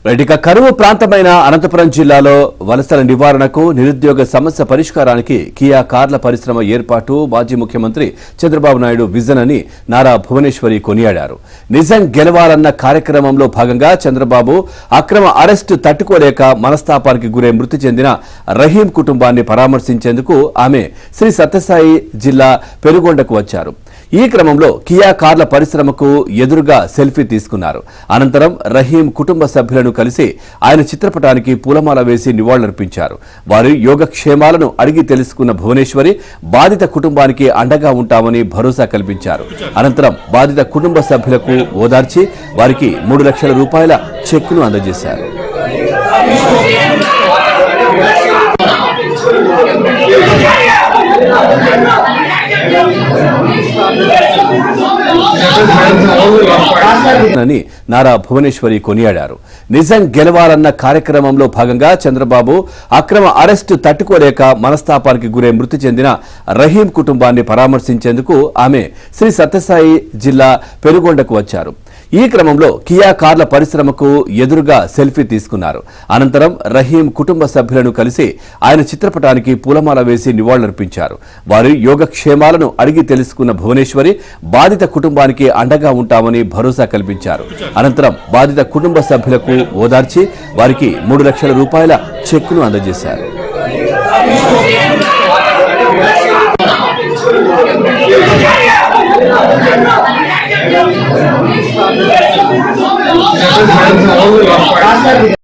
ఇక కరువు ప్రాంతమైన అనంతపురం జిల్లాలో వలసల నివారణకు నిరుద్యోగ సమస్య పరిష్కారానికి కియా కార్ల పరిశ్రమ ఏర్పాటు మాజీ ముఖ్యమంత్రి చంద్రబాబు నాయుడు విజన్ అని నారా భువనేశ్వరి కొనియాడారు. నిజం గెలవాలన్న కార్యక్రమంలో భాగంగా చంద్రబాబు అక్రమ అరెస్టు తట్టుకోలేక మనస్తాపానికి గురై మృతి చెందిన రహీం కుటుంబాన్ని పరామర్శించేందుకు ఆమె శ్రీ సత్యసాయి జిల్లా పెనుగొండకు వచ్చారు. ఈ క్రమంలో కియా కార్ల పరిశ్రమకు ఎదురుగా సెల్ఫీ తీసుకున్నారు. అనంతరం రహీం కుటుంబ సభ్యులను కలిసి ఆయన చిత్రపటానికి పూలమాల వేసి నివాళులర్పించారు. వారి యోగక్షేమాలను అడిగి తెలుసుకున్న భువనేశ్వరి బాధిత కుటుంబానికి అండగా ఉంటామని భరోసా కల్పించారు. అనంతరం బాధిత కుటుంబ సభ్యులకు ఓదార్చి వారికి 3 లక్షల రూపాయల చెక్కును అందజేశారు. అని నారా భువనేశ్వరి కొనియాడారు. నిజం గెలవాలన్న కార్యక్రమంలో భాగంగా చంద్రబాబు అక్రమ అరెస్టు తట్టుకోలేక మనస్తాపానికి గురై మృతి చెందిన రహీం కుటుంబాన్ని పరామర్శించేందుకు ఆమె శ్రీ సత్యసాయి జిల్లా పెనుగొండకు వచ్చారు. ఈ క్రమంలో కియా కార్ల పరిశ్రమకు ఎదురుగా సెల్ఫీ తీసుకున్నారు. అనంతరం రహీం కుటుంబ సభ్యులను కలిసి ఆయన చిత్రపటానికి పూలమాల వేసి నివాళులర్పించారు. వారి యోగక్షేమాలను అడిగి తెలుసుకున్న భువనేశ్వరి బాధిత కుటుంబానికి అండగా ఉంటామని భరోసా కల్పించారు. అనంతరం బాధిత కుటుంబ సభ్యులకు ఓదార్చి వారికి 3 లక్షల రూపాయల చెక్కును అందజేశారు.